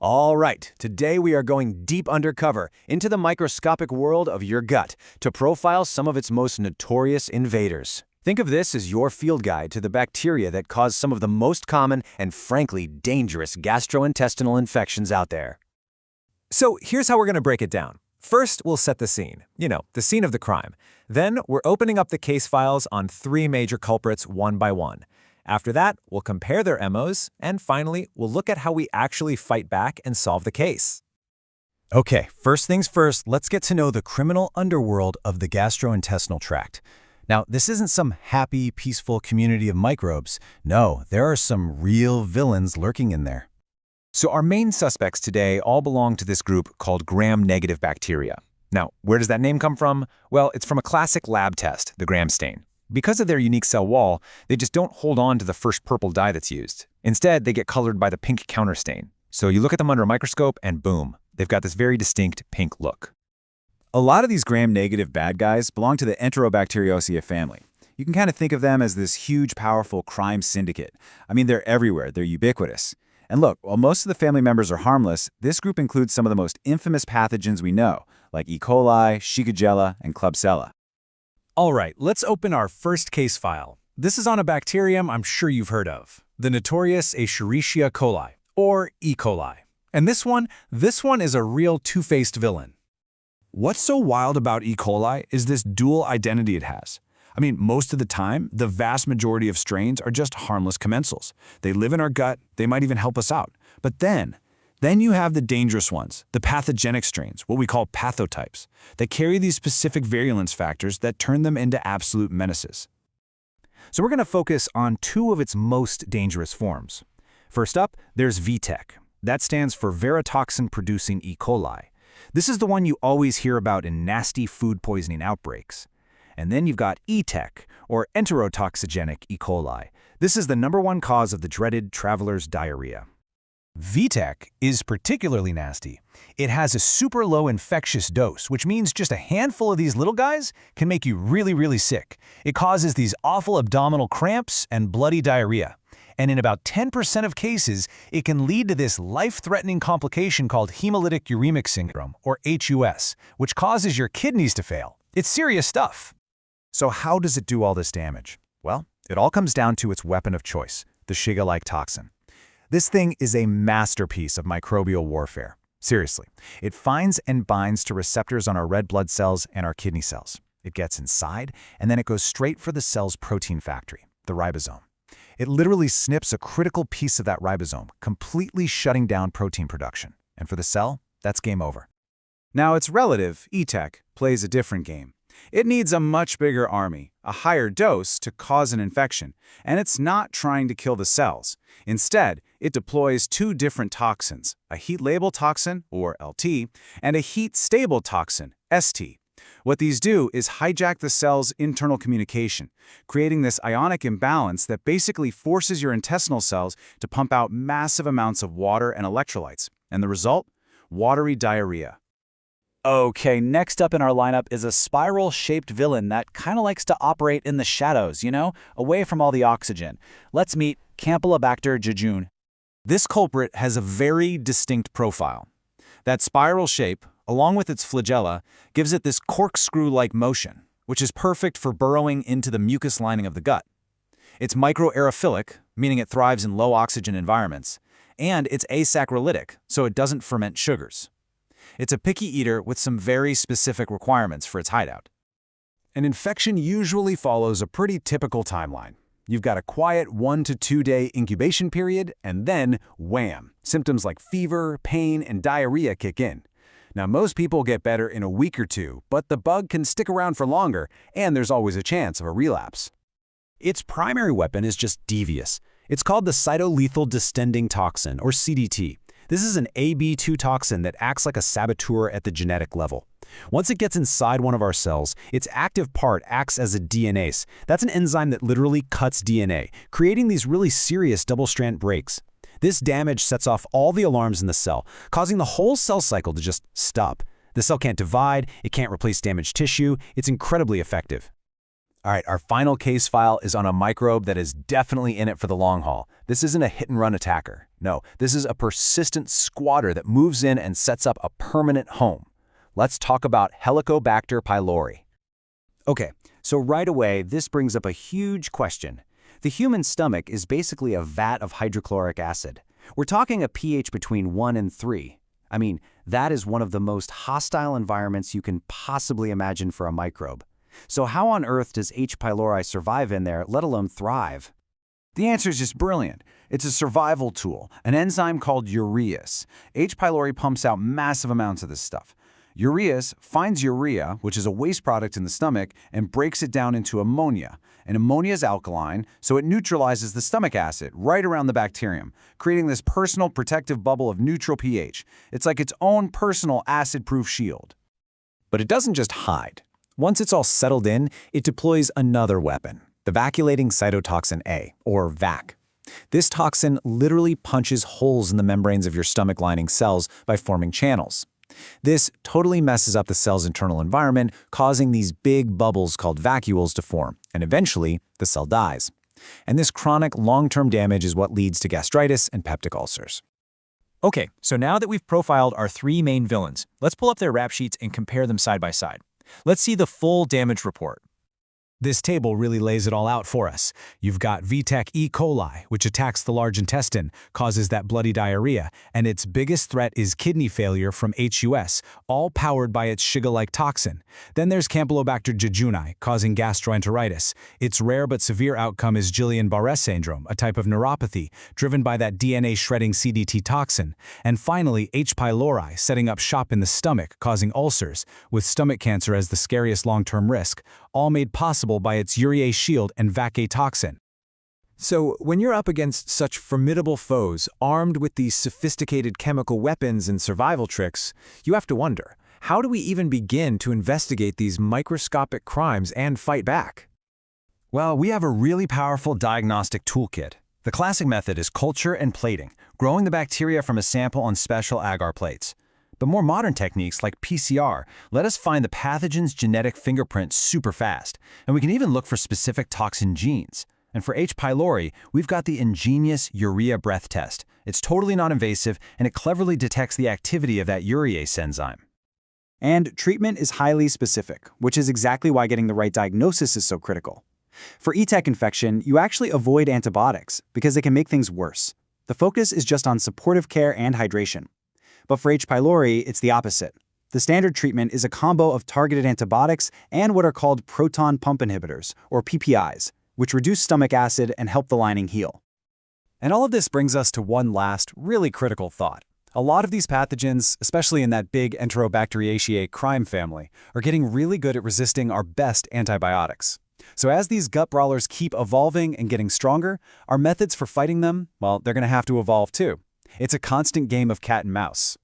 All right, today we are going deep undercover into the microscopic world of your gut to profile some of its most notorious invaders. Think of this as your field guide to the bacteria that cause some of the most common and frankly dangerous gastrointestinal infections out there. So here's how we're going to break it down. First, we'll set the scene. The scene of the crime. Then, we're opening up the case files on 3 major culprits one by one. After that, we'll compare their MOs, and finally, we'll look at how we actually fight back and solve the case. Okay, first things first, let's get to know the criminal underworld of the gastrointestinal tract. Now, this isn't some happy, peaceful community of microbes. No, there are some real villains lurking in there. So our main suspects today all belong to this group called gram-negative bacteria. Now, where does that name come from? Well, it's from a classic lab test, the Gram stain. Because of their unique cell wall, they just don't hold on to the first purple dye that's used. Instead, they get colored by the pink counter stain. So you look at them under a microscope and boom, they've got this very distinct pink look. A lot of these gram-negative bad guys belong to the Enterobacteriaceae family. You can kind of think of them as this huge, powerful crime syndicate. I mean, they're everywhere. They're ubiquitous. And look, while most of the family members are harmless, this group includes some of the most infamous pathogens we know, like E. coli, Shigella, and Klebsiella. All right, let's open our first case file. This is on a bacterium I'm sure you've heard of, the notorious Escherichia coli, or E. coli. And this one is a real two-faced villain. What's so wild about E. coli is this dual identity it has. I mean, most of the time, the vast majority of strains are just harmless commensals. They live in our gut, they might even help us out. But then you have the dangerous ones, the pathogenic strains, what we call pathotypes, that carry these specific virulence factors that turn them into absolute menaces. So we're going to focus on 2 of its most dangerous forms. First up, there's VTEC. That stands for verotoxin-producing E. coli. This is the one you always hear about in nasty food poisoning outbreaks. And then you've got ETEC, or enterotoxigenic E. coli. This is the #1 cause of the dreaded traveler's diarrhea. VTEC is particularly nasty. It has a super low infectious dose, which means just a handful of these little guys can make you really, really sick. It causes these awful abdominal cramps and bloody diarrhea. And in about 10% of cases, it can lead to this life-threatening complication called hemolytic uremic syndrome, or HUS, which causes your kidneys to fail. It's serious stuff. So how does it do all this damage? Well, it all comes down to its weapon of choice, the Shiga-like toxin. This thing is a masterpiece of microbial warfare. Seriously, it finds and binds to receptors on our red blood cells and our kidney cells. It gets inside, and then it goes straight for the cell's protein factory, the ribosome. It literally snips a critical piece of that ribosome, completely shutting down protein production. And for the cell, that's game over. Now, its relative, ETEC, plays a different game. It needs a much bigger army, a higher dose to cause an infection, and it's not trying to kill the cells. Instead, it deploys 2 different toxins, a heat-labile toxin, or LT, and a heat-stable toxin, ST. What these do is hijack the cell's internal communication, creating this ionic imbalance that basically forces your intestinal cells to pump out massive amounts of water and electrolytes. And the result? Watery diarrhea. Okay, next up in our lineup is a spiral-shaped villain that kind of likes to operate in the shadows, away from all the oxygen. Let's meet Campylobacter jejuni. This culprit has a very distinct profile. That spiral shape, along with its flagella, gives it this corkscrew-like motion, which is perfect for burrowing into the mucus lining of the gut. It's microaerophilic, meaning it thrives in low-oxygen environments, and it's asaccharolytic, so it doesn't ferment sugars. It's a picky eater with some very specific requirements for its hideout. An infection usually follows a pretty typical timeline. You've got a quiet 1 to 2 day incubation period, and then, wham, symptoms like fever, pain, and diarrhea kick in. Now, most people get better in a week or 2, but the bug can stick around for longer, and there's always a chance of a relapse. Its primary weapon is just devious. It's called the cytolethal distending toxin, or CDT. This is an AB2 toxin that acts like a saboteur at the genetic level. Once it gets inside one of our cells, its active part acts as a DNase. That's an enzyme that literally cuts DNA, creating these really serious double-strand breaks. This damage sets off all the alarms in the cell, causing the whole cell cycle to just stop. The cell can't divide, it can't replace damaged tissue, it's incredibly effective. All right, our final case file is on a microbe that is definitely in it for the long haul. This isn't a hit-and-run attacker. No, this is a persistent squatter that moves in and sets up a permanent home. Let's talk about Helicobacter pylori. Okay, so right away, this brings up a huge question. The human stomach is basically a vat of hydrochloric acid. We're talking a pH between 1 and 3. I mean, that is one of the most hostile environments you can possibly imagine for a microbe. So how on earth does H. pylori survive in there, let alone thrive? The answer is just brilliant. It's a survival tool, an enzyme called urease. H. pylori pumps out massive amounts of this stuff. Urease finds urea, which is a waste product in the stomach, and breaks it down into ammonia. And ammonia is alkaline, so it neutralizes the stomach acid right around the bacterium, creating this personal protective bubble of neutral pH. It's like its own personal acid-proof shield. But it doesn't just hide. Once it's all settled in, it deploys another weapon, the vacuolating cytotoxin A, or VAC. This toxin literally punches holes in the membranes of your stomach lining cells by forming channels. This totally messes up the cell's internal environment, causing these big bubbles called vacuoles to form, and eventually, the cell dies. And this chronic, long-term damage is what leads to gastritis and peptic ulcers. Okay, so now that we've profiled our 3 main villains, let's pull up their rap sheets and compare them side by side. Let's see the full damage report. This table really lays it all out for us. You've got VTEC E. coli, which attacks the large intestine, causes that bloody diarrhea, and its biggest threat is kidney failure from HUS, all powered by its Shiga-like toxin. Then there's Campylobacter jejuni, causing gastroenteritis. Its rare but severe outcome is Guillain-Barré syndrome, a type of neuropathy, driven by that DNA-shredding CDT toxin. And finally, H. pylori, setting up shop in the stomach, causing ulcers, with stomach cancer as the scariest long-term risk, all made possible by its urease shield and VAC toxin. So, when you're up against such formidable foes, armed with these sophisticated chemical weapons and survival tricks, you have to wonder, how do we even begin to investigate these microscopic crimes and fight back? Well, we have a really powerful diagnostic toolkit. The classic method is culture and plating, growing the bacteria from a sample on special agar plates. But more modern techniques like PCR let us find the pathogen's genetic fingerprint super fast, and we can even look for specific toxin genes. And for H. pylori, we've got the ingenious urea breath test. It's totally non-invasive, and it cleverly detects the activity of that urease enzyme. And treatment is highly specific, which is exactly why getting the right diagnosis is so critical. For ETEC infection, you actually avoid antibiotics because they can make things worse. The focus is just on supportive care and hydration. But for H. pylori, it's the opposite. The standard treatment is a combo of targeted antibiotics and what are called proton pump inhibitors, or PPIs, which reduce stomach acid and help the lining heal. And all of this brings us to one last, really critical thought. A lot of these pathogens, especially in that big Enterobacteriaceae crime family, are getting really good at resisting our best antibiotics. So as these gut brawlers keep evolving and getting stronger, our methods for fighting them, well, they're going to have to evolve too. It's a constant game of cat and mouse.